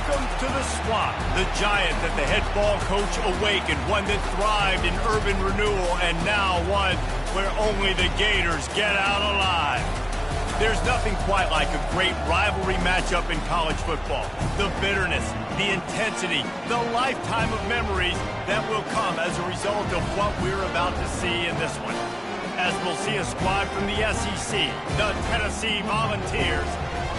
Welcome to the Swamp, the giant that the head ball coach awakened, one that thrived in urban renewal, and now one where only the Gators get out alive. There's nothing quite like a great rivalry matchup in college football. The bitterness, the intensity, the lifetime of memories that will come as a result of what we're about to see in this one. As we'll see a squad from the SEC, the Tennessee Volunteers,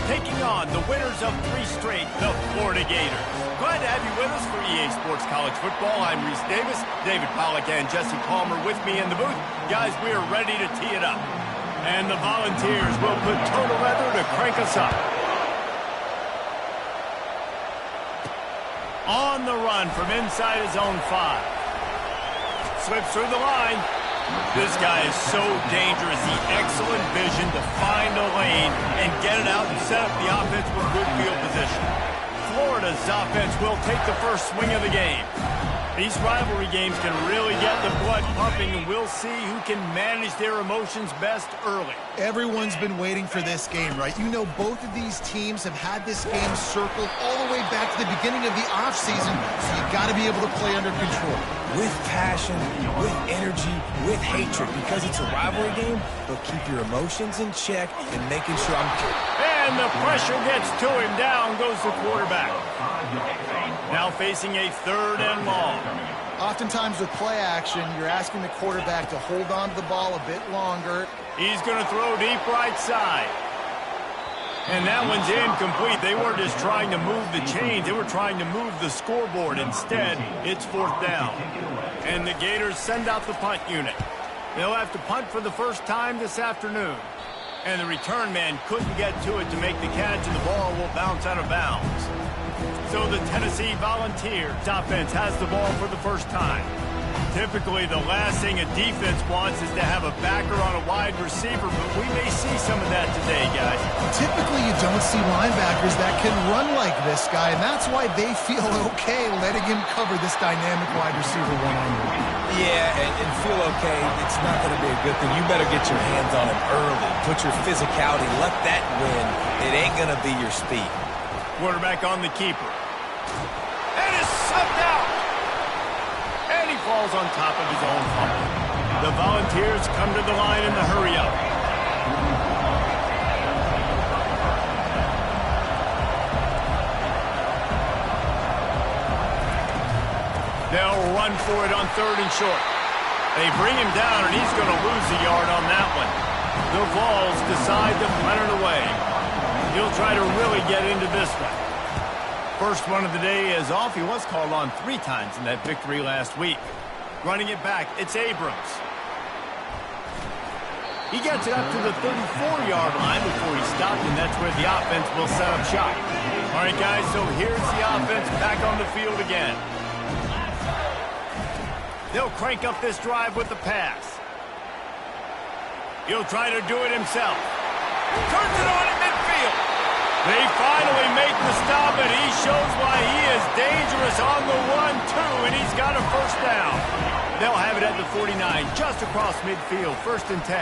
taking on the winners of 3 straight, the Florida Gators. Glad to have you with us for EA Sports College Football. I'm Reese Davis, David Pollack and Jesse Palmer with me in the booth. Guys, we are ready to tee it up. And the Volunteers will put total leather to crank us up. On the run from inside his own 5. Slips through the line. This guy is so dangerous. The excellent vision to find a lane and get it out and set up the offense with good field position. Florida's offense will take the first swing of the game. These rivalry games can really get the blood pumping, and we'll see who can manage their emotions best early. Everyone's been waiting for this game, right? You know, both of these teams have had this game circled all the way back to the beginning of the offseason, so you got to be able to play under control. With passion, with energy, with hatred, because it's a rivalry game, but keep your emotions in check and making sure And the pressure gets to him. Down goes the quarterback. Now facing a 3rd and long. Oftentimes with play action, you're asking the quarterback to hold on to the ball a bit longer. He's going to throw deep right side. And that one's incomplete. They weren't just trying to move the chains. They were trying to move the scoreboard. Instead, it's 4th down. And the Gators send out the punt unit. They'll have to punt for the first time this afternoon. And the return man couldn't get to it to make the catch, and the ball will bounce out of bounds. So the Tennessee Volunteers offense has the ball for the first time. Typically, the last thing a defense wants is to have a backer on a wide receiver, but we may see some of that today, guys. Typically, you don't see linebackers that can run like this guy, and that's why they feel okay letting him cover this dynamic wide receiver one-on-one. Yeah, and feel okay. It's not going to be a good thing. You better get your hands on him early. Put your physicality. Let that win. It ain't going to be your speed. Quarterback on the keeper. And is sucked out. And he falls on top of his own fumble. The Volunteers come to the line in the hurry-up. They'll run for it on 3rd and short. They bring him down, and he's going to lose a yard on that one. The Vols decide to punt it away. He'll try to really get into this one. First one of the day is off. He was called on 3 times in that victory last week. Running it back, it's Abrams. He gets it up to the 34-yard line before he stopped, and that's where the offense will set up shop. All right, guys, so here's the offense back on the field again. They'll crank up this drive with the pass. He'll try to do it himself. Turns it on in midfield. They finally make the stop, and he shows why he is dangerous on the 1-2, and he's got a first down. They'll have it at the 49, just across midfield, 1st and 10.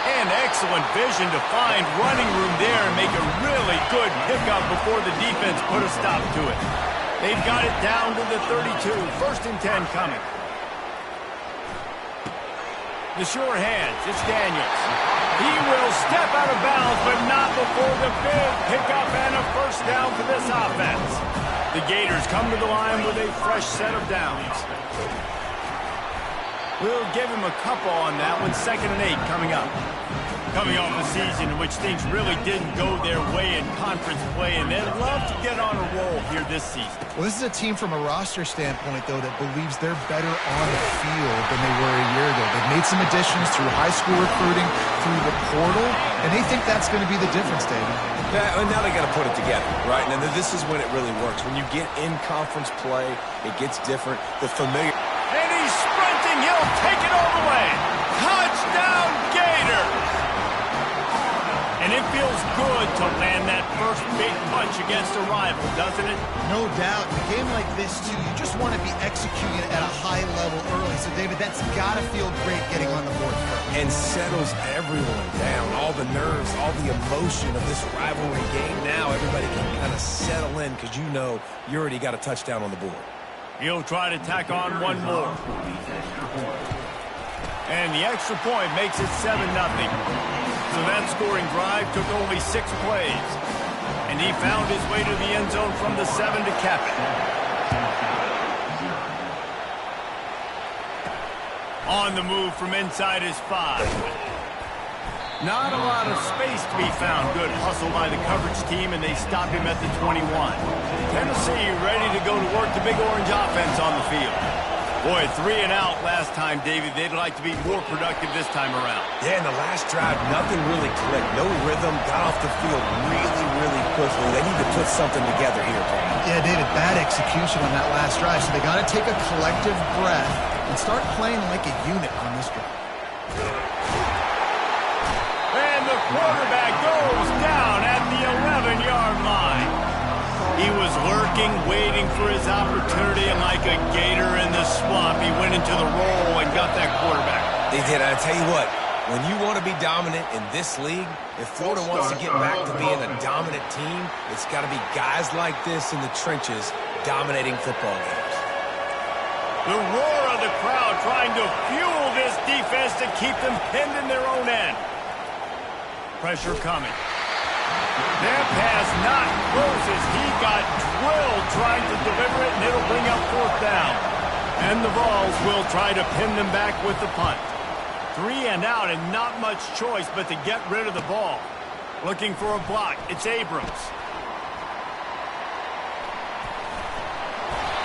And excellent vision to find running room there and make a really good pickup before the defense put a stop to it. They've got it down to the 32, 1st and 10 coming. The sure hands, it's Daniels. He will step out of bounds, but not before the big pickup and a first down for this offense. The Gators come to the line with a fresh set of downs. We'll give him a couple on that one. 2nd and 8 coming up. Coming off a season in which things really didn't go their way in conference play, and they'd love to get on a roll here this season. Well, this is a team from a roster standpoint, though, that believes they're better on the field than they were a year ago. They've made some additions through high school recruiting, through the portal, and they think that's going to be the difference, David. Yeah, and now they got to put it together, right? And this is when it really works. When you get in conference play, it gets different. The familiar. And he's sprinting. He'll take it all the way. Touchdown, Gators! And it feels good to land that first big punch against a rival, doesn't it? No doubt. In a game like this, too, you just want to be executing at a high level early. So, David, that's got to feel great getting on the board first. and settles everyone down. All the nerves, all the emotion of this rivalry game. Now everybody can kind of settle in because you know you already got a touchdown on the board. He'll try to tack on one more. And the extra point makes it 7-0. So that scoring drive took only 6 plays. And he found his way to the end zone from the 7 to cap it. On the move from inside his 5. Not a lot of space to be found. Good hustle by the coverage team, and they stop him at the 21. Tennessee ready to go to work the Big Orange offense on the field. Boy, 3 and out last time, David. They'd like to be more productive this time around. Yeah, in the last drive, nothing really clicked. No rhythm, got off the field really quickly. They need to put something together here, Paul. Yeah, David, bad execution on that last drive, so they got to take a collective breath and start playing like a unit on this drive. And the quarterback goes down at the 11-yard line. He was lurking, waiting for his opportunity, and like a gator in the swamp, he went into the roll and got that quarterback. They did. I tell you what, when you want to be dominant in this league, if Florida wants to get back to being a dominant team, it's got to be guys like this in the trenches dominating football games. The roar of the crowd trying to fuel this defense to keep them pinned in their own end. Pressure coming. That pass not closes. He got drilled trying to deliver it, and it'll bring up 4th down. And the Vols will try to pin them back with the punt. 3 and out, and not much choice but to get rid of the ball. Looking for a block. It's Abrams.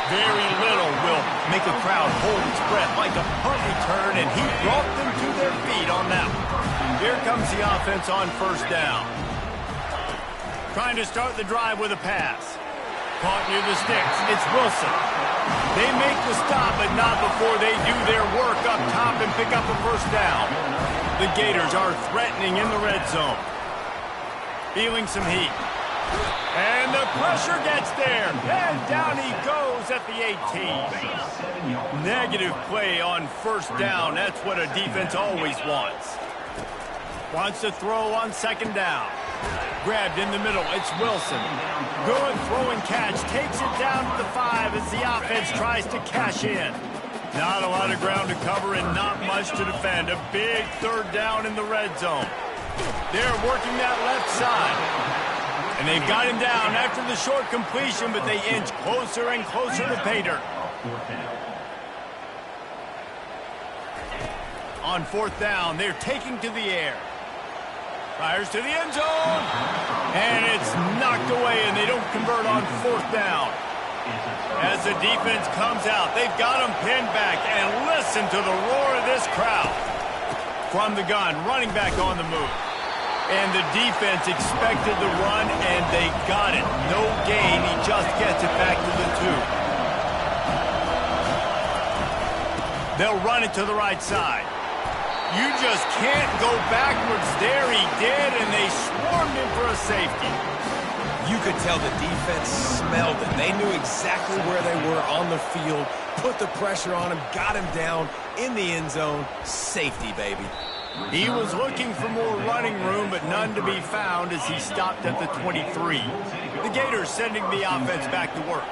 Very little will make a crowd hold its breath like a punt return, and he brought them to their feet on that one. Here comes the offense on 1st down. Trying to start the drive with a pass. Caught near the sticks. It's Wilson. They make the stop, but not before they do their work up top and pick up a 1st down. The Gators are threatening in the red zone. Feeling some heat. And the pressure gets there. And down he goes at the 18. Negative play on 1st down. That's what a defense always wants. Wants to throw on 2nd down. Grabbed in the middle. It's Wilson. Good throwing catch. Takes it down to the 5 as the offense tries to cash in. Not a lot of ground to cover and not much to defend. A big 3rd down in the red zone. They're working that left side. And they've got him down after the short completion, but they inch closer and closer to pay dirt. On 4th down, they're taking to the air. Fires to the end zone. And it's knocked away, and they don't convert on 4th down. As the defense comes out, they've got them pinned back. And listen to the roar of this crowd. From the gun, running back on the move. And the defense expected the run, and they got it. No gain. He just gets it back to the 2. They'll run it to the right side. You just can't go backwards there. He did, and they swarmed him for a safety. You could tell the defense smelled it. They knew exactly where they were on the field, put the pressure on him, got him down in the end zone. Safety, baby. He was looking for more running room, but none to be found as he stopped at the 23. The Gators sending the offense back to work.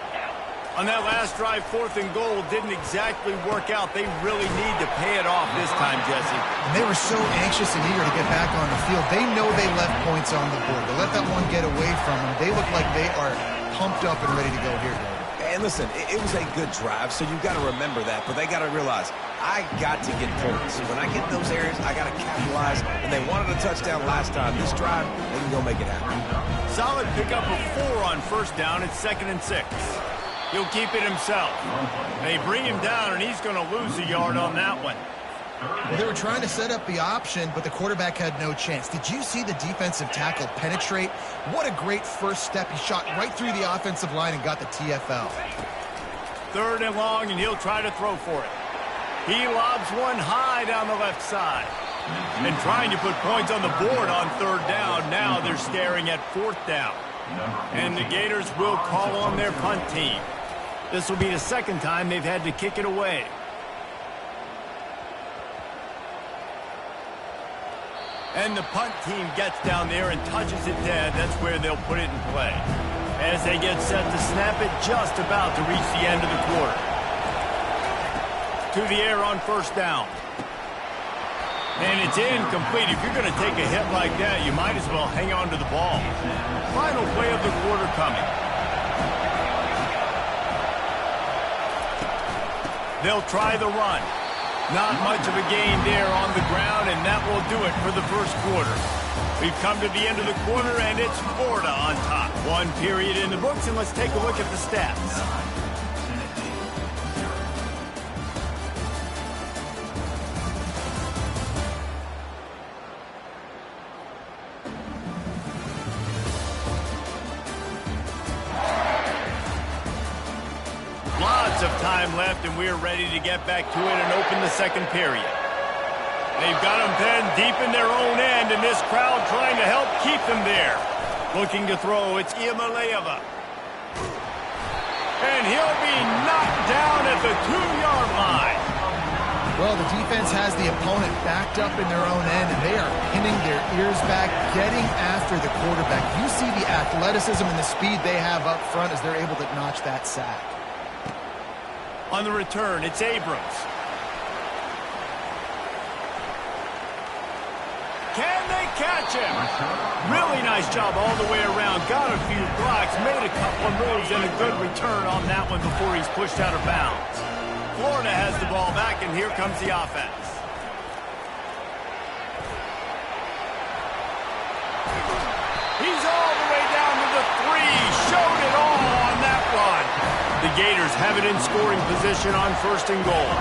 On that last drive, 4th and goal didn't exactly work out. They really need to pay it off this time, Jesse. And they were so anxious and eager to get back on the field. They know they left points on the board. To let that one get away from them, they look like they are pumped up and ready to go here, David. And listen, it was a good drive, so you've got to remember that. But they got to realize, I got to get points. When I get in those areas, I got to capitalize. And they wanted a touchdown last time. This drive, they can go make it happen. Solid pickup of 4 on 1st down. It's 2nd and 6. He'll keep it himself. They bring him down, and he's going to lose a yard on that one. Well, they were trying to set up the option, but the quarterback had no chance. Did you see the defensive tackle penetrate? What a great first step. He shot right through the offensive line and got the TFL. 3rd and long, and he'll try to throw for it. He lobs one high down the left side. And trying to put points on the board on 3rd down. Now they're staring at 4th down. And the Gators will call on their punt team. This will be the 2nd time they've had to kick it away. And the punt team gets down there and touches it dead. That's where they'll put it in play. As they get set to snap it, just about to reach the end of the quarter. To the air on first down. And it's incomplete. If you're going to take a hit like that, you might as well hang on to the ball. Final play of the quarter coming. They'll try the run. Not much of a gain there on the ground, and that will do it for the first quarter. We've come to the end of the quarter, and it's Florida on top. One period in the books, and let's take a look at the stats. Lots of time left, and we're ready to get back to it and open the second period. They've got them pinned deep in their own end, and this crowd trying to help keep them there. Looking to throw, it's Iamaleava. And he'll be knocked down at the 2-yard line. Well, the defense has the opponent backed up in their own end, and they are pinning their ears back, getting after the quarterback. You see the athleticism and the speed they have up front as they're able to notch that sack. On the return, it's Abrams. Can they catch him? Really nice job all the way around. Got a few blocks, made a couple of moves, and a good return on that one before he's pushed out of bounds. Florida has the ball back, and here comes the offense. He's all the way down to the 3. Showed it all on that one. The Gators have it in scoring position on first and goal.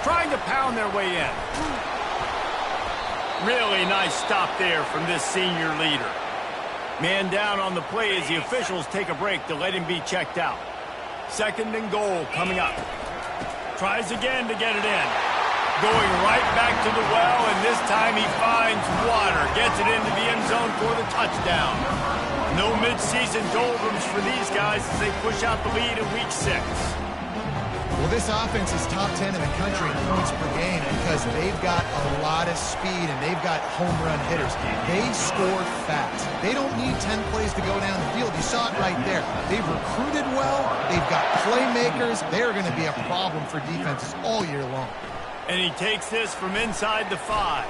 Trying to pound their way in. Really nice stop there from this senior leader. Man down on the play as the officials take a break to let him be checked out. Second and goal coming up. Tries again to get it in. Going right back to the well, and this time he finds water. Gets it into the end zone for the touchdown. No midseason doldrums for these guys as they push out the lead in week 6. Well, this offense is top 10 in the country in points per game because they've got a lot of speed and they've got home run hitters. They score fast. They don't need 10 plays to go down the field. You saw it right there. They've recruited well. They've got playmakers. They're going to be a problem for defenses all year long. And he takes this from inside the 5.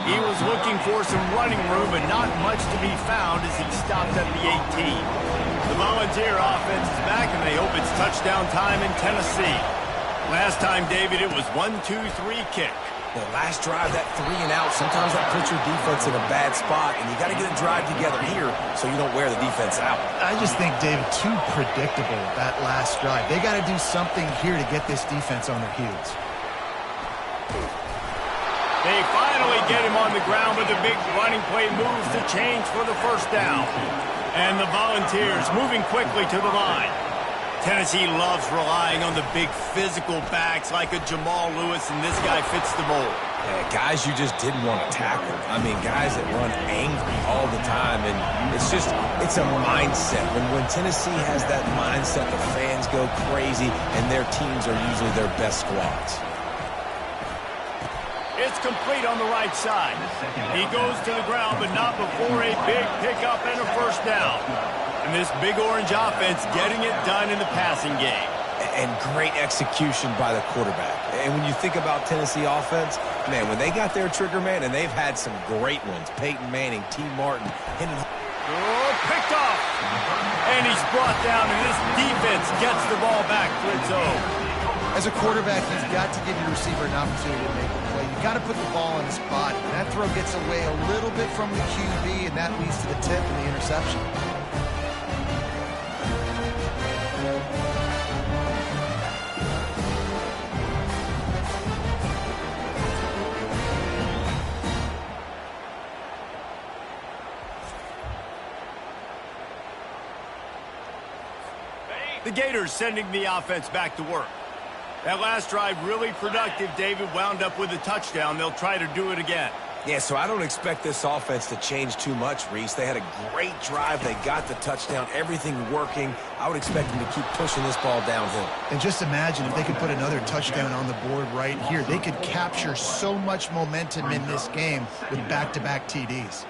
He was looking for some running room, but not much to be found as he stopped at the 18. The Volunteer offense is back, and they hope it's touchdown time in Tennessee. Last time, David, it was 1-2-3 kick. The last drive, that 3 and out, sometimes that puts your defense in a bad spot, and you got to get a drive together here so you don't wear the defense out. I just think, David, too predictable that last drive. They got to do something here to get this defense on their heels. They finally get him on the ground with a big running play, moves the change for the first down. And the Volunteers moving quickly to the line. Tennessee loves relying on the big physical backs like a Jamal Lewis, and this guy fits the mold. Yeah, guys you just didn't want to tackle. I mean, guys that run angry all the time, and it's a mindset. When Tennessee has that mindset, the fans go crazy, and their teams are usually their best squads. It's complete on the right side. He goes to the ground, but not before a big pickup and a first down. And this Big Orange offense getting it done in the passing game. And great execution by the quarterback. And when you think about Tennessee offense, man, when they got their trigger man, and they've had some great ones, Peyton Manning, T. Martin. Picked off. And he's brought down, and this defense gets the ball back for its own. As a quarterback, you've got to give your receiver an opportunity to make a play. You've got to put the ball in his body. That throw gets away a little bit from the QB, and that leads to the tip and the interception. The Gators sending the offense back to work. That last drive really productive. David wound up with a touchdown. They'll try to do it again. Yeah, so I don't expect this offense to change too much, Reese. They had a great drive. They got the touchdown, everything working. I would expect them to keep pushing this ball downhill. And just imagine if they could put another touchdown on the board right here. They could capture so much momentum in this game with back-to-back TDs.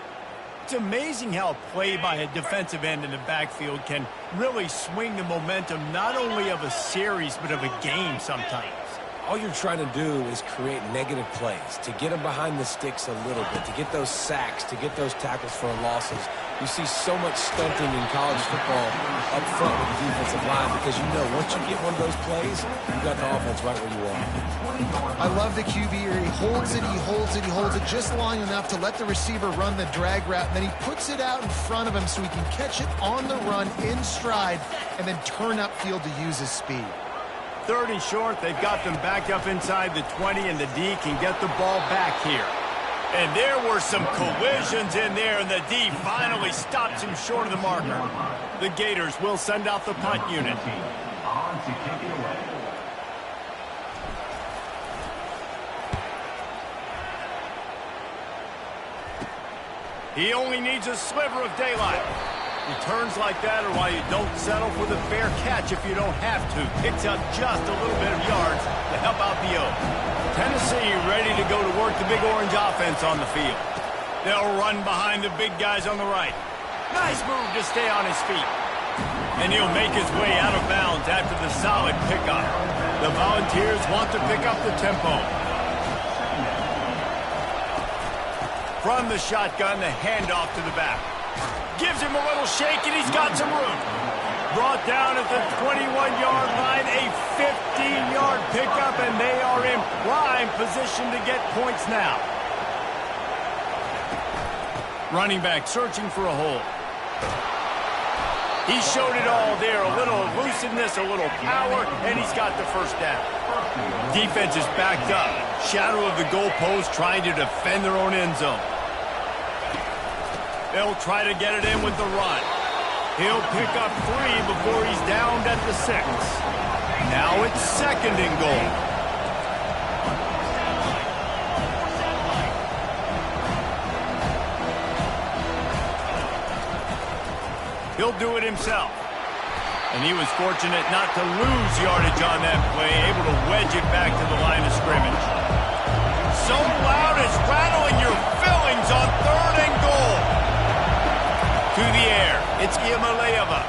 It's amazing how a play by a defensive end in the backfield can really swing the momentum not only of a series but of a game sometimes. All you're trying to do is create negative plays, to get them behind the sticks a little bit, to get those sacks, to get those tackles for losses. You see so much stunting in college football up front with the defensive line because you know once you get one of those plays, you've got the offense right where you want. I love the QB here. He holds it, he holds it, he holds it just long enough to let the receiver run the drag route, and then he puts it out in front of him so he can catch it on the run in stride and then turn upfield to use his speed. 3rd and short, they've got them back up inside the 20, and the D can get the ball back here. And there were some collisions in there, and the D finally stops him short of the marker. The Gators will send out the punt unit. He only needs a sliver of daylight. Returns like that are why you don't settle for the fair catch if you don't have to. Picks up just a little bit of yards to help out the O. Tennessee ready to go to work the Big Orange offense on the field. They'll run behind the big guys on the right. Nice move to stay on his feet. And he'll make his way out of bounds after the solid pickup. The Volunteers want to pick up the tempo. From the shotgun, the handoff to the back. Gives him a little shake, and he's got some room. Brought down at the 21-yard line, a 15-yard pickup, and they are in prime position to get points now. Running back searching for a hole. He showed it all there, a little elusiveness, a little power, and he's got the first down. Defense is backed up. Shadow of the goalpost trying to defend their own end zone. They'll try to get it in with the run. He'll pick up 3 before he's downed at the 6. Now it's 2nd and goal. He'll do it himself. And he was fortunate not to lose yardage on that play, able to wedge it back to the line of scrimmage. So loud it's rattling your fillings on 3rd and goal. To the air, it's Iamaleava.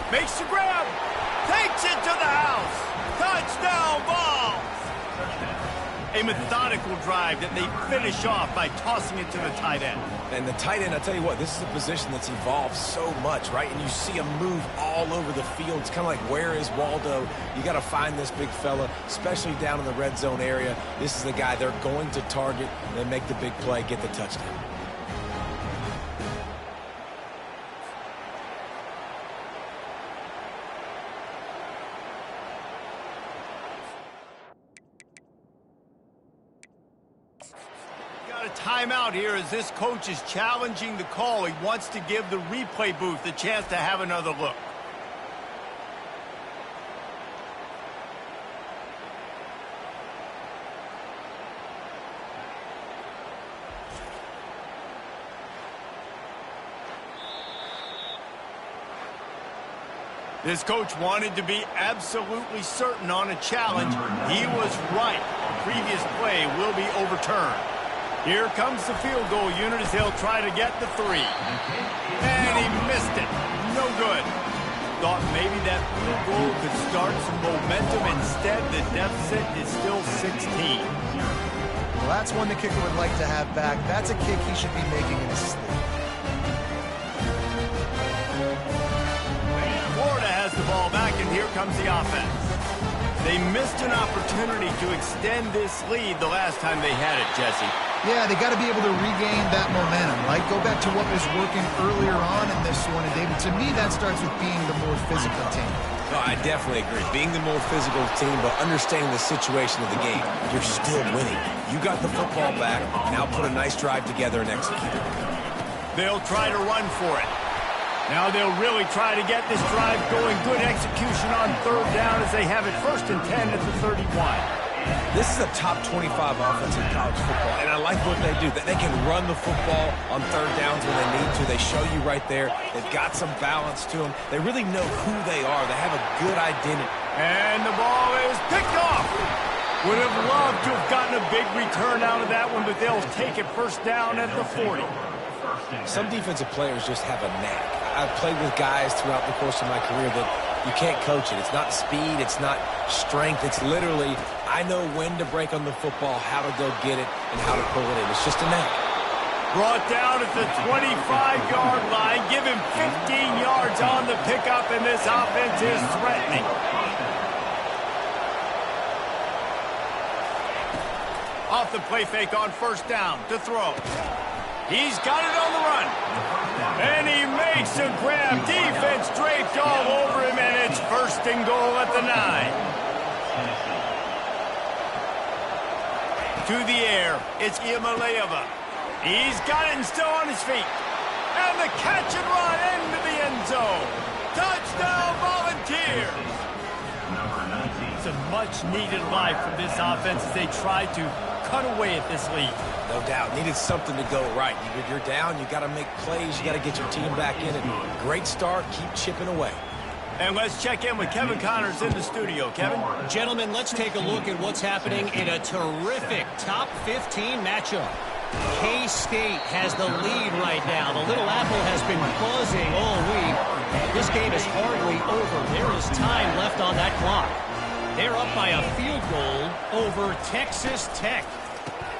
Makes the grab, takes it to the house. Touchdown ball. A methodical drive that they finish off by tossing it to the tight end. And the tight end, I'll tell you what, this is a position that's evolved so much, right? And you see him move all over the field. It's kind of like, where is Waldo? You got to find this big fella, especially down in the red zone area. This is the guy they're going to target and make the big play, get the touchdown. Timeout here as this coach is challenging the call. He wants to give the replay booth the chance to have another look. This coach wanted to be absolutely certain on a challenge. He was right. The previous play will be overturned. Here comes the field goal unit as they'll try to get the 3. And he missed it. No good. Thought maybe that field goal could start some momentum. Instead, the deficit is still 16. Well, that's one the kicker would like to have back. That's a kick he should be making in his sleep. Florida has the ball back, and here comes the offense. They missed an opportunity to extend this lead the last time they had it, Jesse. Yeah, they got to be able to regain that momentum, right? Go back to what was working earlier on in this one. And, David, to me, that starts with being the more physical team. No, I definitely agree. Being the more physical team, but understanding the situation of the game. You're still winning. You got the football back. Now put a nice drive together and execute it. They'll try to run for it. Now they'll really try to get this drive going. Good execution on 3rd down as they have it 1st and 10 at the 31. This is a top 25 offense in college football, and I like what they do. They can run the football on third downs when they need to. They show you right there. They've got some balance to them. They really know who they are. They have a good identity. And the ball is picked off. Would have loved to have gotten a big return out of that one, but they'll take it first down at the 40. Some defensive players just have a knack. I've played with guys throughout the course of my career that you can't coach it. It's not speed. It's not strength. It's literally, I know when to break on the football, how to go get it, and how to pull it in. It's just a knack. Brought down at the 25-yard line. Give him 15 yards on the pickup, and this offense is threatening. Off the play fake on first down to throw. He's got it on the run. And he makes a grab. Defense draped all over him, and it's first and goal at the 9. To the air, it's Iamaleava. He's got it and still on his feet. And the catch and run into the end zone. Touchdown, Volunteers. It's a much-needed life from this offense as they try to cut away at this lead. No doubt. Needed something to go right. You're down. You got to make plays. You got to get your team back in it. Great start. Keep chipping away. And let's check in with Kevin Connors in the studio. Kevin? Gentlemen, let's take a look at what's happening in a terrific top 15 matchup. K-State has the lead right now. The Little Apple has been buzzing all week. This game is hardly over. There is time left on that clock. They're up by a field goal over Texas Tech.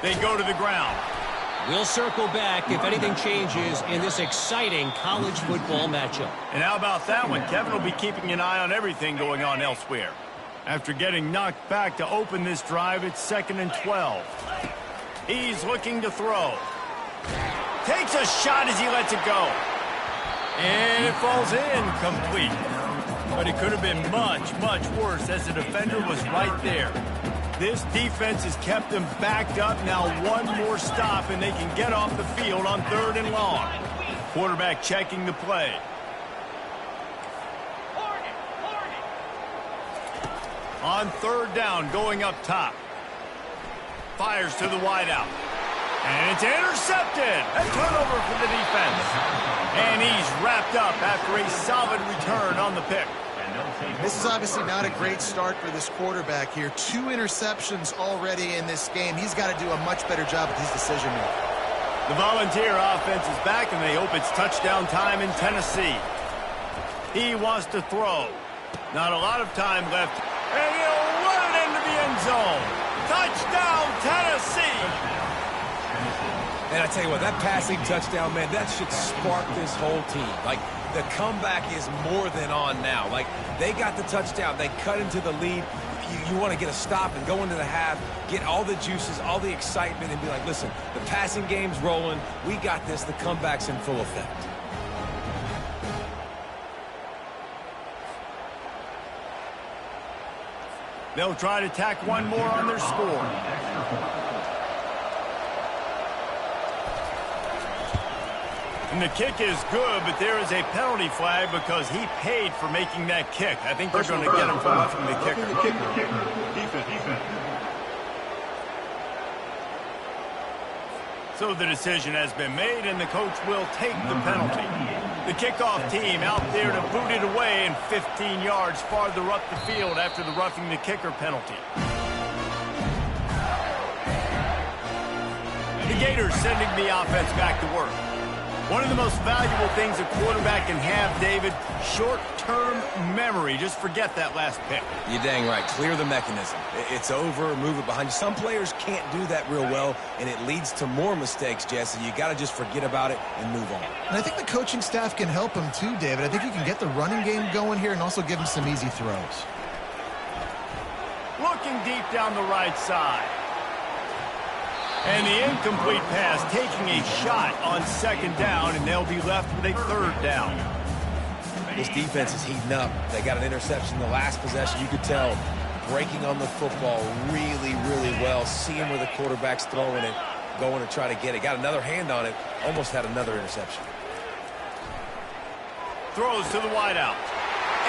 They go to the ground. We'll circle back if anything changes in this exciting college football matchup. And how about that one? Kevin will be keeping an eye on everything going on elsewhere. After getting knocked back to open this drive, it's 2nd and 12. He's looking to throw. Takes a shot as he lets it go. And it falls incomplete. But it could have been much, much worse as the defender was right there. This defense has kept them backed up. Now one more stop, and they can get off the field on 3rd and long. Quarterback checking the play. On 3rd down, going up top. Fires to the wideout. And it's intercepted. A turnover for the defense. And he's wrapped up after a solid return on the pick. This is obviously not a great start for this quarterback here. 2 interceptions already in this game. He's got to do a much better job with his decision-making. The Volunteer offense is back, and they hope it's touchdown time in Tennessee. He wants to throw. Not a lot of time left. And he'll run it into the end zone. Touchdown, Tennessee! And I tell you what, that passing touchdown, man, that should spark this whole team. Like, the comeback is more than on now. Like, they got the touchdown. They cut into the lead. You want to get a stop and go into the half, get all the juices, all the excitement, and be like, listen, the passing game's rolling. We got this. The comeback's in full effect. They'll try to tack one more on their score. And the kick is good, but there is a penalty flag because he paid for making that kick. I think they're going to get him for roughing the kicker. Defense. So the decision has been made, and the coach will take the penalty. The kickoff team out there to boot it away, and 15 yards farther up the field after the roughing the kicker penalty. The Gators sending the offense back to work. One of the most valuable things a quarterback can have, David, short-term memory. Just forget that last pick. You're dang right. Clear the mechanism. It's over, move it behind you. Some players can't do that real well, and it leads to more mistakes, Jesse. You got to just forget about it and move on. And I think the coaching staff can help him too, David. I think you can get the running game going here and also give him some easy throws. Looking deep down the right side. And the incomplete pass taking a shot on 2nd down, and they'll be left with a 3rd down. This defense is heating up. They got an interception the last possession. You could tell breaking on the football really, really well. Seeing where the quarterback's throwing it, going to try to get it. Got another hand on it. Almost had another interception. Throws to the wideout.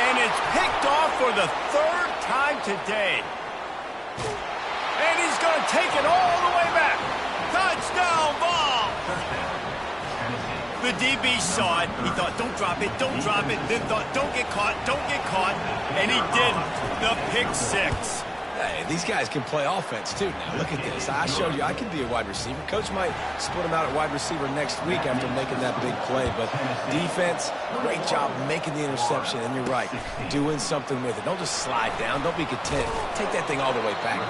And it's picked off for the 3rd time today. And he's going to take it all the way back. Touchdown ball. The DB saw it. He thought, don't drop it, don't drop it. Then thought, don't get caught, don't get caught. And he didn't. The pick six. Hey, these guys can play offense, too, now. Look at this. I showed you I can be a wide receiver. Coach might split him out at wide receiver next week after making that big play. But defense, great job making the interception. And you're right, doing something with it. Don't just slide down. Don't be content. Take that thing all the way back.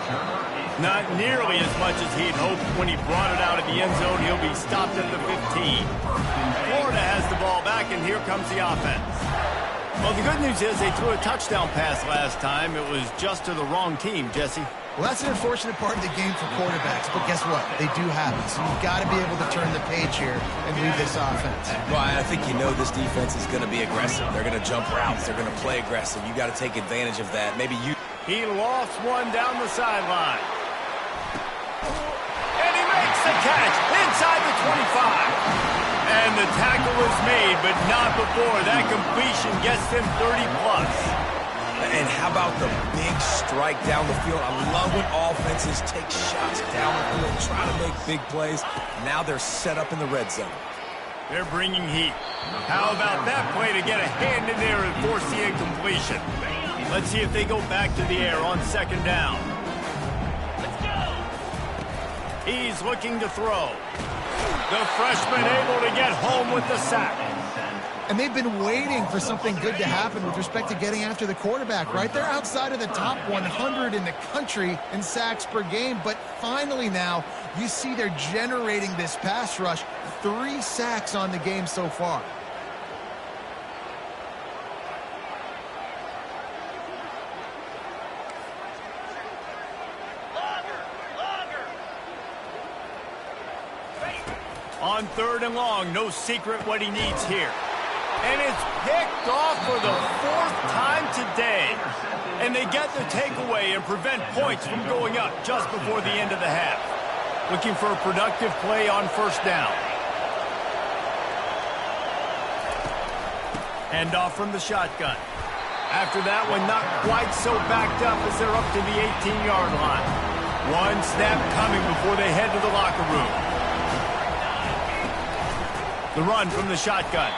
Not nearly as much as he'd hoped when he brought it out of the end zone. He'll be stopped at the 15. Florida has the ball back, and here comes the offense. Well, the good news is they threw a touchdown pass last time. It was just to the wrong team, Jesse. Well, that's an unfortunate part of the game for quarterbacks, but guess what? They do happen, so you've got to be able to turn the page here and lead this offense. Well, I think you know this defense is going to be aggressive. They're going to jump routes. They're going to play aggressive. You got to take advantage of that. Maybe you... He lost one down the sideline. And he makes the catch inside the 25. And the tackle is made, but not before that completion gets them 30-plus. And how about the big strike down the field? I love when offenses take shots down the field, try to make big plays. Now they're set up in the red zone. They're bringing heat. How about that play to get a hand in there and force the incompletion? Let's see if they go back to the air on second down. He's looking to throw. The freshman able to get home with the sack. And they've been waiting for something good to happen with respect to getting after the quarterback, right? They're outside of the top 100 in the country in sacks per game, but finally now you see they're generating this pass rush. 3 sacks on the game so far. On third and long, no secret what he needs here. And it's picked off for the 4th time today. And they get the takeaway and prevent points from going up just before the end of the half. Looking for a productive play on first down. Hand off from the shotgun. After that one, not quite so backed up as they're up to the 18-yard line. One snap coming before they head to the locker room. The run from the shotgun.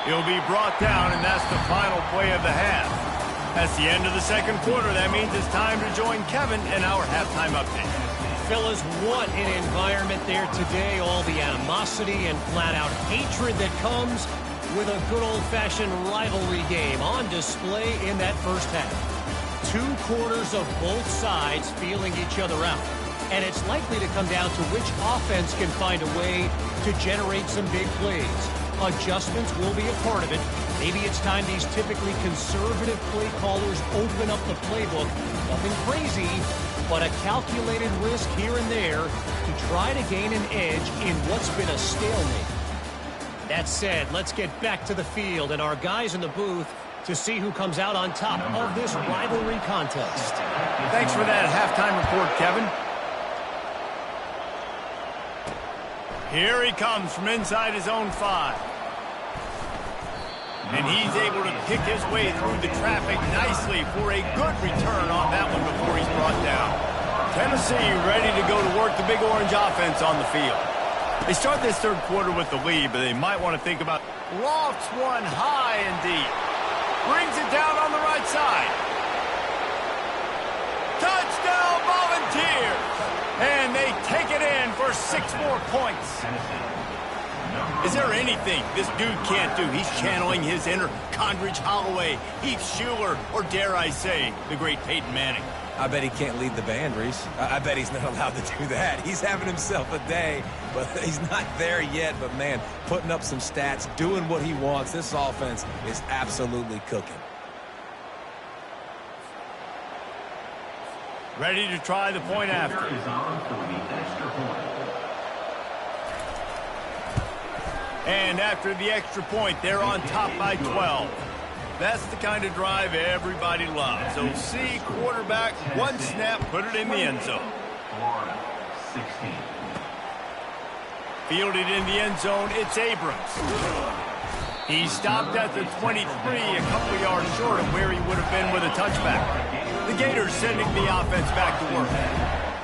He'll be brought down, and that's the final play of the half. That's the end of the second quarter. That means it's time to join Kevin in our halftime update. Fellas, what an environment there today. All the animosity and flat-out hatred that comes with a good old-fashioned rivalry game on display in that first half. 2 quarters of both sides feeling each other out. And it's likely to come down to which offense can find a way to generate some big plays. Adjustments will be a part of it. Maybe it's time these typically conservative play callers open up the playbook. Nothing crazy, but a calculated risk here and there to try to gain an edge in what's been a stalemate. That said, let's get back to the field and our guys in the booth to see who comes out on top of this rivalry contest. Thanks for that halftime report, Kevin. Here he comes from inside his own 5. And he's able to pick his way through the traffic nicely for a good return on that one before he's brought down. Tennessee ready to go to work the Big Orange offense on the field. They start this third quarter with the lead, but they might want to think about lofts one high and deep. Brings it down on the right side. Touchdown Volunteers! And they take it in for 6 more points. Is there anything this dude can't do? He's channeling his inner Condridge Holloway, Heath Schuler, or dare I say, the great Peyton Manning. I bet he can't lead the band, Reese. I bet he's not allowed to do that. He's having himself a day, but he's not there yet. But, man, putting up some stats, doing what he wants. This offense is absolutely cooking. Ready to try the point after. And after the extra point, they're on top by 12. That's the kind of drive everybody loves. So see quarterback, 1 snap, put it in the end zone. Fielded in the end zone, it's Abrams. He stopped at the 23, a couple yards short of where he would have been with a touchback. The Gators sending the offense back to work.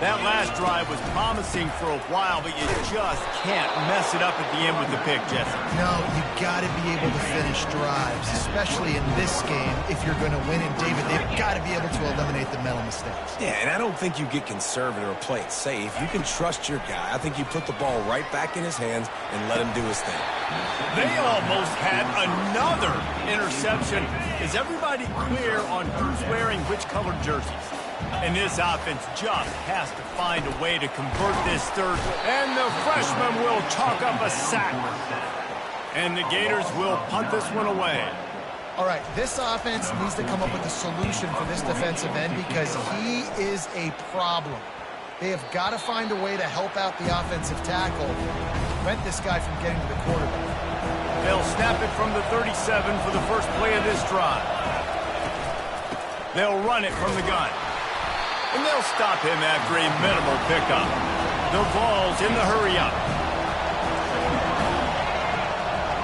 That last drive was promising for a while, but you just can't mess it up at the end with the pick, Jesse. No, you got to be able to finish drives, especially in this game if you're going to win. And, David, they've got to be able to eliminate the mental mistakes. Yeah, and I don't think you get conservative or play it safe. You can trust your guy. I think you put the ball right back in his hands and let him do his thing. They almost had another interception. Is everybody clear on who's wearing which colored jerseys? And this offense just has to find a way to convert this third. And the freshman will chalk up a sack. And the Gators will punt this one away. All right, this offense needs to come up with a solution for this defensive end because he is a problem. They have got to find a way to help out the offensive tackle, prevent this guy from getting to the quarterback. They'll snap it from the 37 for the first play of this drive. They'll run it from the gun. And they'll stop him after a minimal pickup. The Vols in the hurry-up.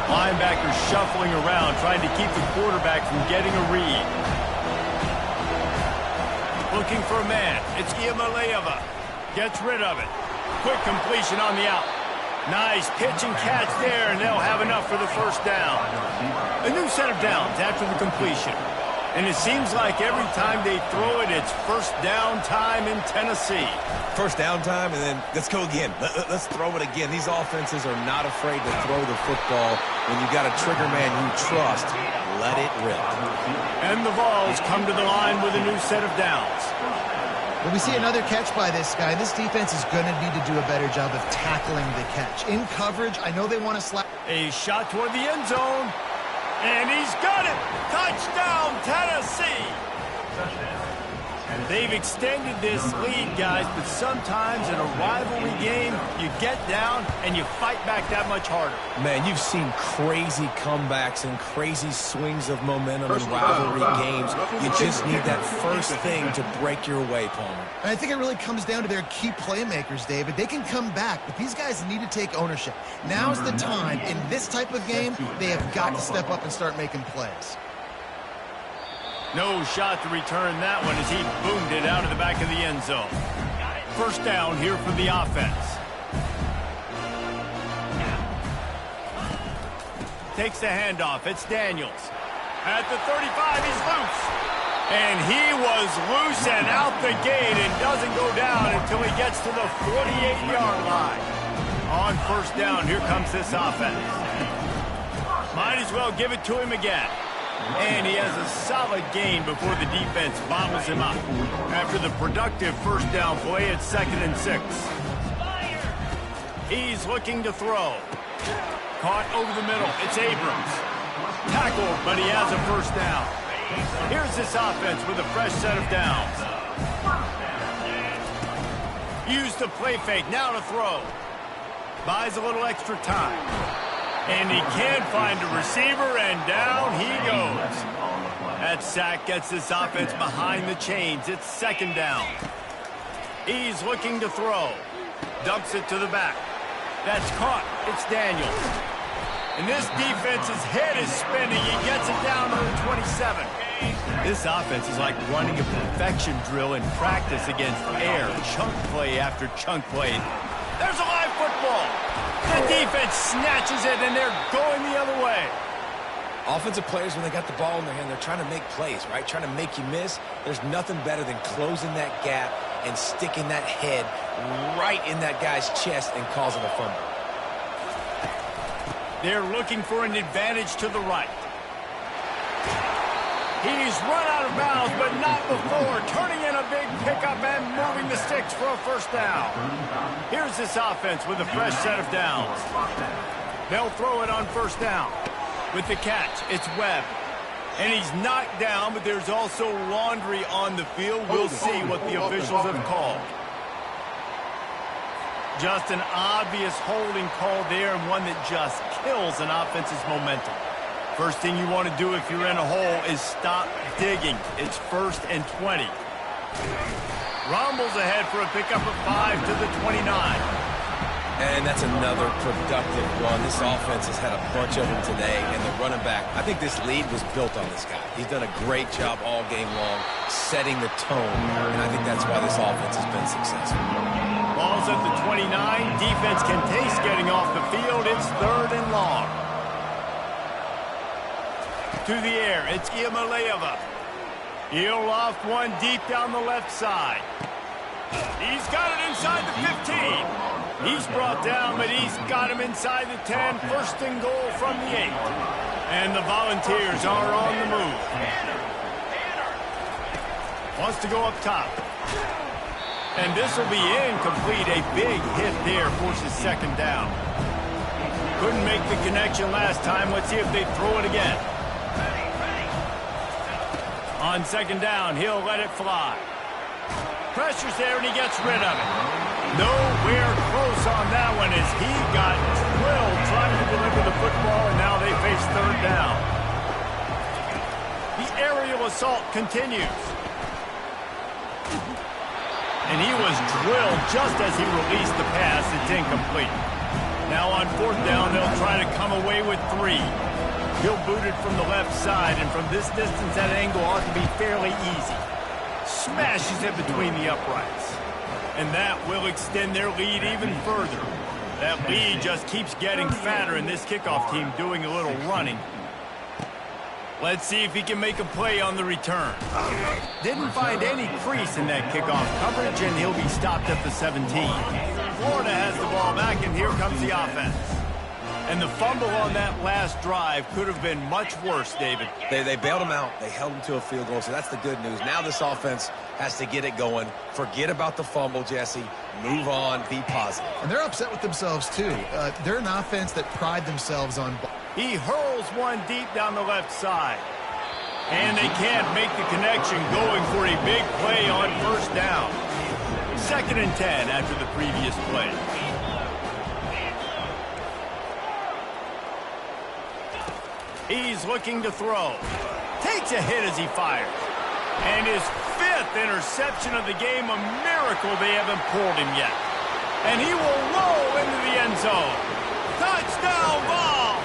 Linebackers shuffling around, trying to keep the quarterback from getting a read. Looking for a man. It's Iamaleava. Gets rid of it. Quick completion on the out. Nice pitch and catch there, and they'll have enough for the first down. A new set of downs after the completion. And it seems like every time they throw it, it's first down time in Tennessee. First down time, and then let's go again. Let's throw it again. These offenses are not afraid to throw the football. When you got a trigger man you trust, let it rip. And the Vols come to the line with a new set of downs. When we see another catch by this guy, this defense is going to need to do a better job of tackling the catch. In coverage, I know they want to slap. A shot toward the end zone. And he's got it! Touchdown, Tennessee! They've extended this lead, guys, but sometimes in a rivalry game, you get down and you fight back that much harder. Man, you've seen crazy comebacks and crazy swings of momentum in rivalry games. You just need that first thing to break your way, Palmer. And I think it really comes down to their key playmakers, David. They can come back, but these guys need to take ownership. Now's the time. In this type of game, they have got to step up and start making plays. No shot to return that one as he boomed it out of the back of the end zone. First down here for the offense. Takes the handoff. It's Daniels. At the 35, he's loose. And he was loose and out the gate and doesn't go down until he gets to the 48-yard line. On first down, here comes this offense. Might as well give it to him again. And he has a solid gain before the defense bobbles him up. After the productive first down play, it's 2nd and 6. He's looking to throw. Caught over the middle. It's Abrams. Tackled, but he has a first down. Here's this offense with a fresh set of downs. Used the play fake. Now to throw. Buys a little extra time. And he can't find a receiver, and down he goes. That sack gets this offense behind the chains. It's 2nd down. He's looking to throw. Dumps it to the back. That's caught. It's Daniels. And this defense's head is spinning. He gets it down to the 27. This offense is like running a perfection drill in practice against air. Chunk play after chunk play. There's a live football. The defense snatches it, and they're going the other way. Offensive players, when they got the ball in their hand, they're trying to make plays, right? Trying to make you miss. There's nothing better than closing that gap and sticking that head right in that guy's chest and causing a fumble. They're looking for an advantage to the right. He's run out of bounds, but not before. Turning in a big pickup and moving the sticks for a first down. Here's this offense with a fresh set of downs. They'll throw it on first down. With the catch, it's Webb. And he's knocked down, but there's also laundry on the field. We'll see what the officials have called. Just an obvious holding call there, and one that just kills an offense's momentum. First thing you want to do if you're in a hole is stop digging. It's 1st and 20. Rumbles ahead for a pickup of 5 to the 29. And that's another productive run. This offense has had a bunch of them today, and the running back, I think this lead was built on this guy. He's done a great job all game long setting the tone, and I think that's why this offense has been successful. Ball's at the 29. Defense can taste getting off the field. It's 3rd and long. To the air, it's Iamaleava. He'll loft one deep down the left side. He's got it inside the 15. He's brought down, but he's got him inside the 10. 1st and goal from the 8. And the Volunteers are on the move. Wants to go up top. And this will be incomplete. A big hit there forces 2nd down. Couldn't make the connection last time. Let's see if they throw it again. On 2nd down, he'll let it fly. Pressure's there, and he gets rid of it. Nowhere close on that one as he got drilled trying to deliver the football, and now they face 3rd down. The aerial assault continues. And he was drilled just as he released the pass. It's incomplete. Now on 4th down, they'll try to come away with 3. He'll boot it from the left side, and from this distance, that angle ought to be fairly easy. Smashes it between the uprights. And that will extend their lead even further. That lead just keeps getting fatter, and this kickoff team doing a little running. Let's see if he can make a play on the return. Didn't find any crease in that kickoff coverage, and he'll be stopped at the 17. Florida has the ball back, and here comes the offense. And the fumble on that last drive could have been much worse, David. They bailed him out. They held him to a field goal, so that's the good news. Now this offense has to get it going. Forget about the fumble, Jesse. Move on. Be positive. And they're upset with themselves, too. They're an offense that pride themselves on. He hurls one deep down the left side. And they can't make the connection, going for a big play on 1st down. 2nd and 10 after the previous play. He's looking to throw. Takes a hit as he fires. And his 5th interception of the game, a miracle they haven't pulled him yet. And he will roll into the end zone. Touchdown, Vols!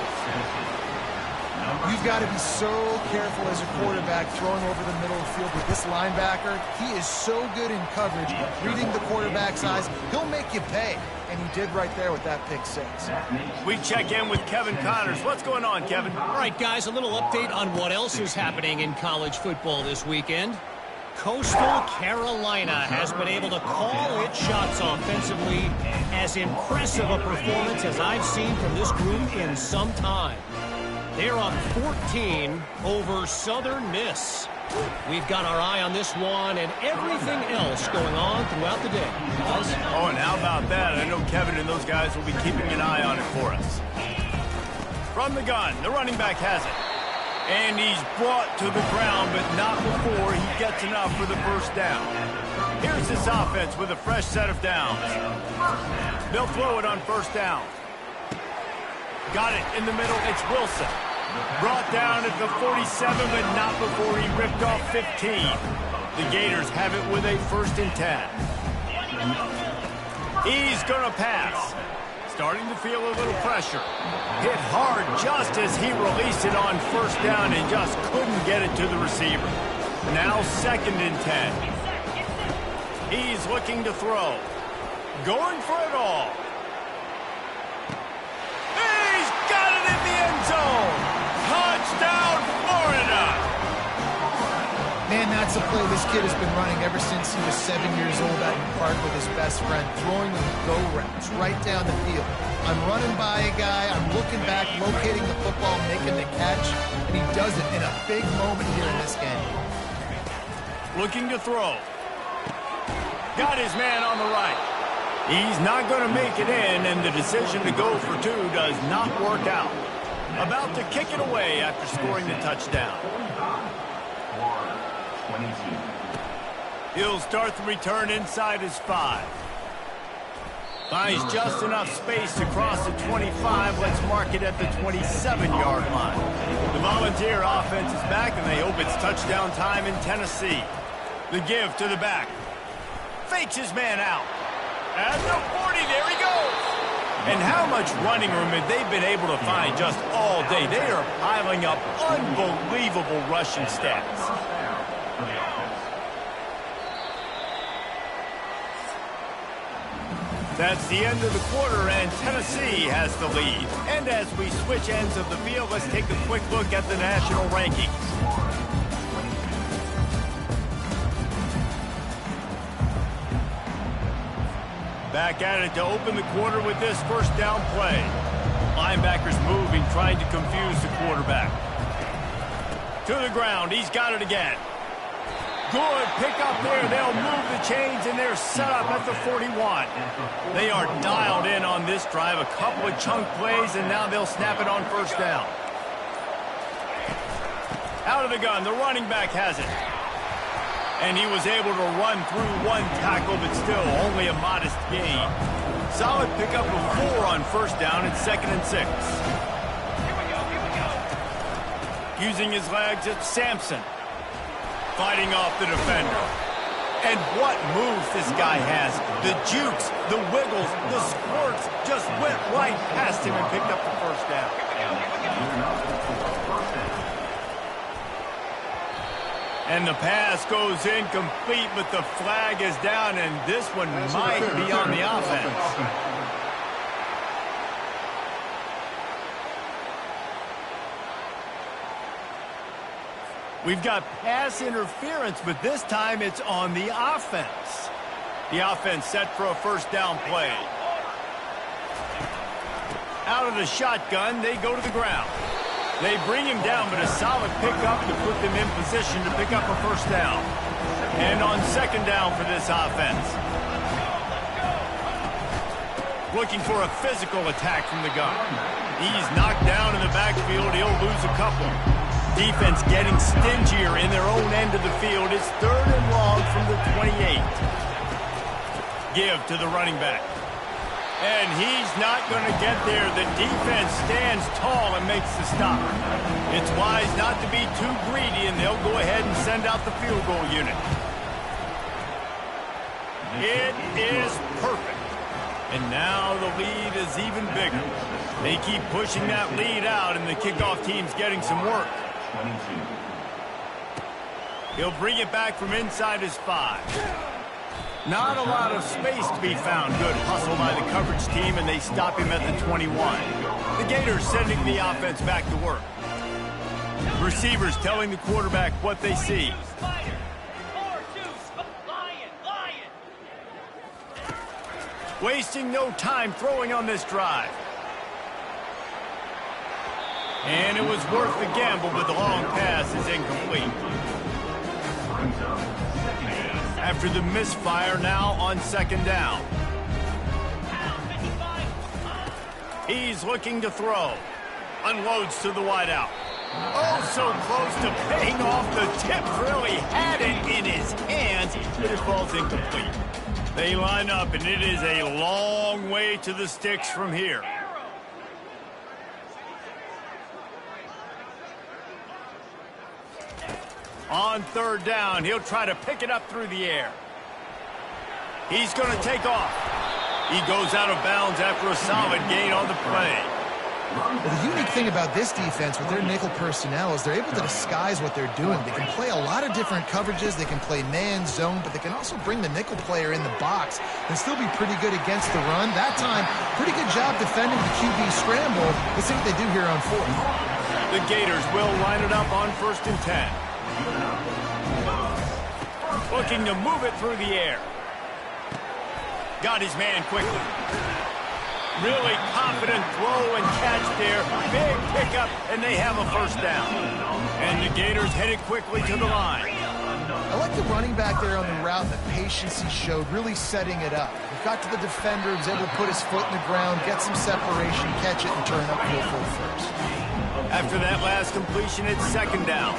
You've got to be so careful as a quarterback throwing over the middle of the field with this linebacker. He is so good in coverage, reading the quarterback's eyes. He'll make you pay. And he did right there with that pick 6. We check in with Kevin Connors. What's going on, Kevin? All right, guys, a little update on what else is happening in college football this weekend. Coastal Carolina has been able to call its shots offensively. As impressive a performance as I've seen from this group in some time. They're up 14 over Southern Miss. We've got our eye on this one and everything else going on throughout the day. Oh, and how about that? I know Kevin and those guys will be keeping an eye on it for us. From the gun, the running back has it. And he's brought to the ground, but not before he gets enough for the 1st down. Here's this offense with a fresh set of downs. They'll throw it on 1st down. Got it in the middle. It's Wilson. Brought down at the 47, but not before he ripped off 15. The Gators have it with a 1st and 10. He's going to pass. Starting to feel a little pressure. Hit hard just as he released it on 1st down and just couldn't get it to the receiver. Now 2nd and 10. He's looking to throw. Going for it all. He's got it in the end zone. Touchdown, Florida! Man, that's a play this kid has been running ever since he was 7 years old out in the park with his best friend, throwing them go routes right down the field. I'm running by a guy, I'm looking back, locating the football, making the catch, and he does it in a big moment here in this game. Looking to throw. Got his man on the right. He's not going to make it in, and the decision to go for 2 does not work out. About to kick it away after scoring the touchdown. He'll start the return inside his 5. Finds just enough space to cross the 25. Let's mark it at the 27-yard line. The Volunteer offense is back, and they hope it's touchdown time in Tennessee. The give to the back. Fakes his man out. At the 40, there he goes. And how much running room have they been able to find just all day? They are piling up unbelievable rushing stats. That's the end of the quarter, and Tennessee has the lead. And as we switch ends of the field, let's take a quick look at the national rankings. Back at it to open the quarter with this first down play. Linebackers moving, trying to confuse the quarterback. To the ground, he's got it again. Good pick up there. They'll move the chains, and they're set up at the 41. They are dialed in on this drive. A couple of chunk plays, and now they'll snap it on first down. Out of the gun, the running back has it. And he was able to run through one tackle, but still only a modest gain. Solid pickup of 4 on first down and 2nd and 6. Using his legs, it's Sampson. Fighting off the defender. And what moves this guy has. The jukes, the wiggles, the squirts just went right past him and picked up the first down. And the pass goes incomplete, but the flag is down, and this one might be on the offense. We've got pass interference, but this time it's on the offense. The offense set for a first down play. Out of the shotgun, they go to the ground. They bring him down, but a solid pickup to put them in position to pick up a first down. And on second down for this offense. Looking for a physical attack from the gun. He's knocked down in the backfield. He'll lose a couple. Defense getting stingier in their own end of the field. It's 3rd and long from the 28. Give to the running back. And he's not going to get there. The defense stands tall and makes the stop. It's wise not to be too greedy, and they'll go ahead and send out the field goal unit. It is perfect. And now the lead is even bigger. They keep pushing that lead out, and the kickoff team's getting some work. He'll bring it back from inside his 5. Not a lot of space to be found. Good hustle by the coverage team, and they stop him at the 21. The Gators sending the offense back to work. Receivers telling the quarterback what they see. Wasting no time throwing on this drive. And it was worth the gamble, but the long pass is incomplete. After the misfire, now on second down. He's looking to throw. Unloads to the wideout. Oh, so close to paying off. The tip really had it in his hands, but it falls incomplete. They line up, and it is a long way to the sticks from here. On third down, he'll try to pick it up through the air. He's going to take off. He goes out of bounds after a solid gain on the play. Well, the unique thing about this defense with their nickel personnel is they're able to disguise what they're doing. They can play a lot of different coverages. They can play man, zone, but they can also bring the nickel player in the box and still be pretty good against the run. That time, pretty good job defending the QB scramble. Let's see what they do here on 4th. The Gators will line it up on 1st and 10. Looking to move it through the air. Got his man quickly. Really confident throw and catch there. Big pickup, and they have a first down. And the Gators headed quickly to the line. I like the running back there on the route, the patience he showed, really setting it up. He got to the defender, he was able to put his foot in the ground, get some separation, catch it, and turn up field for first. After that last completion, it's second down.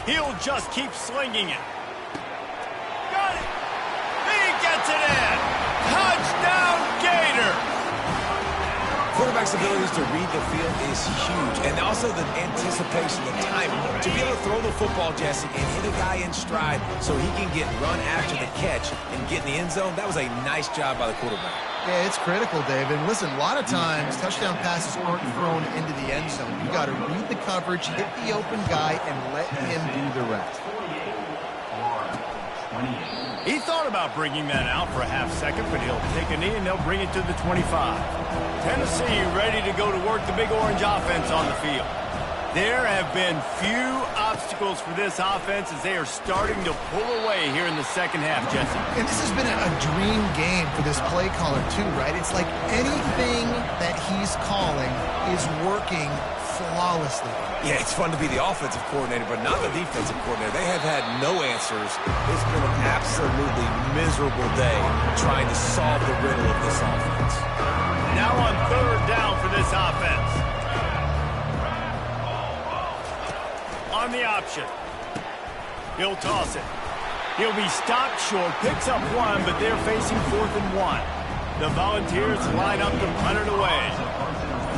He'll just keep slinging it. Got it! He gets it in! Touchdown, Gators! Quarterback's abilities to read the field is huge. And also the anticipation, the time. To be able to throw the football, Jesse, and hit a guy in stride so he can get run after the catch and get in the end zone, that was a nice job by the quarterback. Yeah, it's critical, Dave. And listen, a lot of times touchdown passes aren't thrown into the end zone. You got to read the coverage, hit the open guy, and let him do the rest. He thought about bringing that out for a half second, but he'll take a knee and they'll bring it to the 25. Tennessee ready to go to work the Big Orange offense on the field. There have been few obstacles for this offense as they are starting to pull away here in the second half, Jesse. And this has been a dream game for this play caller, too, right? It's like anything that he's calling is working flawlessly. Yeah, it's fun to be the offensive coordinator, but not the defensive coordinator. They have had no answers. It's been an absolutely miserable day trying to solve the riddle of this offense. Now on third down for this offense. On the option. He'll toss it. He'll be stopped short, picks up one, but they're facing 4th and 1. The Volunteers line up to punt it away.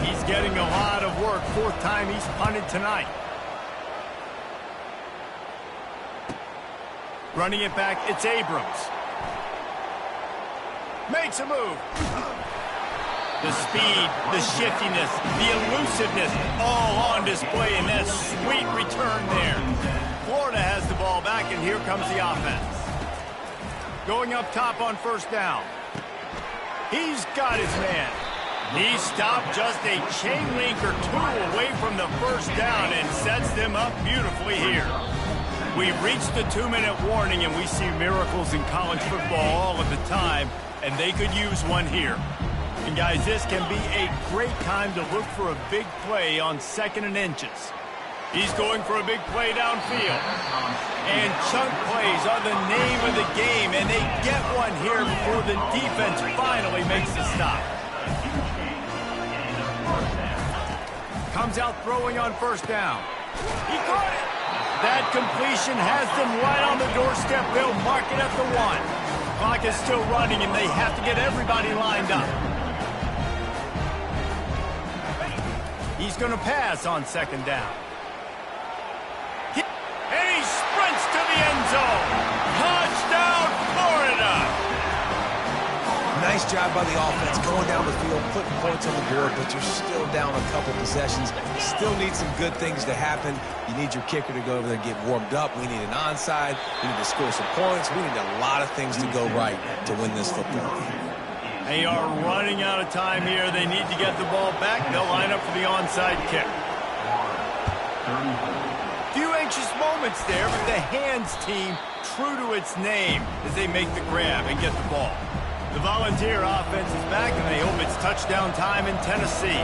He's getting a lot of work. 4th time he's punted tonight. Running it back, it's Abrams. Makes a move. The speed, the shiftiness, the elusiveness, all on display in that sweet return there. Florida has the ball back, and here comes the offense. Going up top on first down. He's got his man. He stopped just a chain link or two away from the first down and sets them up beautifully here. We've reached the 2-minute warning, and we see miracles in college football all of the time, and they could use one here. And guys, this can be a great time to look for a big play on 2nd and inches. He's going for a big play downfield. And chunk plays are the name of the game, and they get one here before the defense finally makes the stop. Comes out throwing on first down. He caught it. That completion has them right on the doorstep. They'll mark it at the 1. Clock is still running, and they have to get everybody lined up. He's going to pass on 2nd down. And he sprints to the end zone. Touchdown, Florida! Nice job by the offense going down the field, putting points on the board, but you're still down a couple possessions. Still need some good things to happen. You need your kicker to go over there and get warmed up. We need an onside. We need to score some points. We need a lot of things to go right to win this football game. They are running out of time here. They need to get the ball back. They'll line up for the onside kick. Few anxious moments there, but the hands team true to its name as they make the grab and get the ball. The Volunteer offense is back, and they hope it's touchdown time in Tennessee.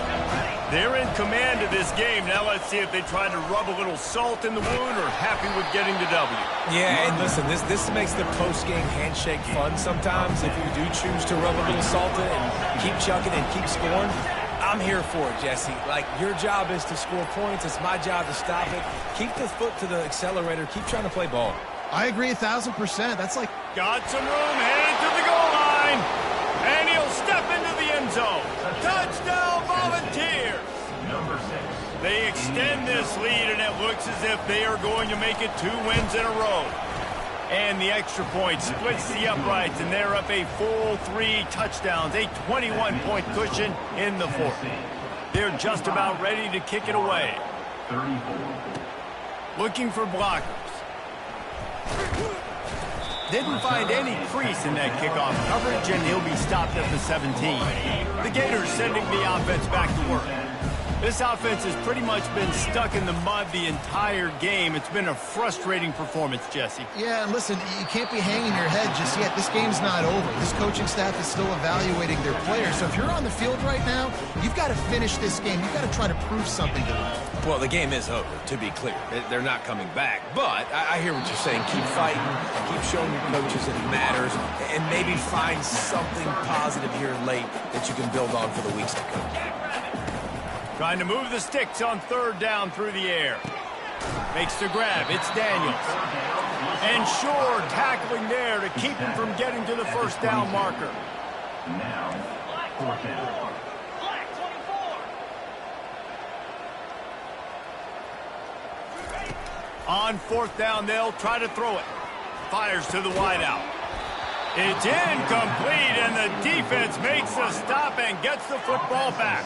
They're in command of this game. Now let's see if they try to rub a little salt in the wound or happy with getting the W. Yeah, and listen, this makes the post-game handshake fun sometimes. If you do choose to rub a little salt in and keep chucking and keep scoring, I'm here for it, Jesse. Like, your job is to score points. It's my job to stop it. Keep the foot to the accelerator. Keep trying to play ball. I agree 1,000%. That's like... Got some room, headed to the goal line. And he'll step into the end zone. Touchdown, Volunteers. They extend this lead, and it looks as if they are going to make it 2 wins in a row. And the extra point splits the uprights, and they're up a full 3 touchdowns, a 21-point cushion in the 4th. They're just about ready to kick it away. Looking for blockers. Didn't find any crease in that kickoff coverage, and he'll be stopped at the 17. The Gators sending the offense back to work. This offense has pretty much been stuck in the mud the entire game. It's been a frustrating performance, Jesse. Yeah, and listen, you can't be hanging your head just yet. This game's not over. This coaching staff is still evaluating their players. So if you're on the field right now, you've got to finish this game. You've got to try to prove something to them. Well, the game is over, to be clear. They're not coming back. But I hear what you're saying. Keep fighting. Keep showing your coaches that it matters. And maybe find something positive here late that you can build on for the weeks to come. Trying to move the sticks on 3rd down through the air. Makes the grab. It's Daniels. And Shore tackling there to keep him from getting to the first down marker. Now, 4th down. On 4th down, they'll try to throw it. Fires to the wideout. It's incomplete, and the defense makes a stop and gets the football back.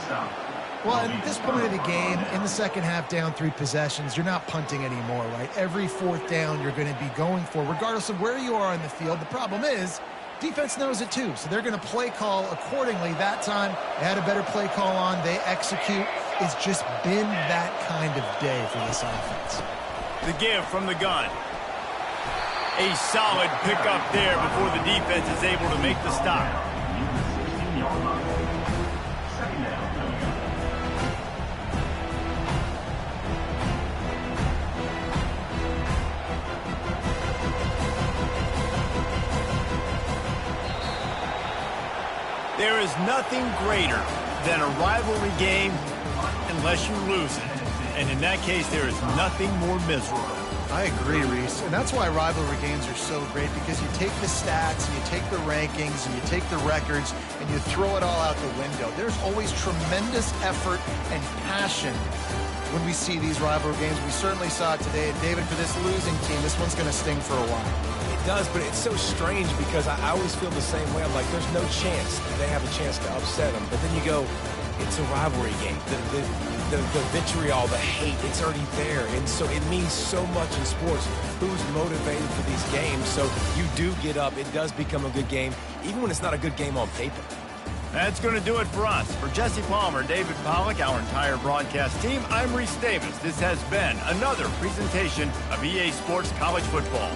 Well, at this point of the game, in the second half, down 3 possessions, you're not punting anymore, right? Every fourth down you're going to be going for, regardless of where you are on the field. The problem is, defense knows it too, so they're going to play call accordingly. That time, they had a better play call on. They execute. It's just been that kind of day for this offense. The give from the gun. A solid pickup there before the defense is able to make the stop. There is nothing greater than a rivalry game unless you lose it. And in that case, there is nothing more miserable. I agree, Reese. And that's why rivalry games are so great, because you take the stats, and you take the rankings, and you take the records, and you throw it all out the window. There's always tremendous effort and passion when we see these rivalry games. We certainly saw it today. And David, for this losing team, this one's going to sting for a while. It does, but it's so strange because I always feel the same way. I'm like, there's no chance that they have a chance to upset them. But then you go, it's a rivalry game. The vitriol, the hate, it's already there. And so it means so much in sports. Who's motivated for these games? So you do get up. It does become a good game, even when it's not a good game on paper. That's going to do it for us. For Jesse Palmer, David Pollack, our entire broadcast team, I'm Reese Davis. This has been another presentation of EA Sports College Football.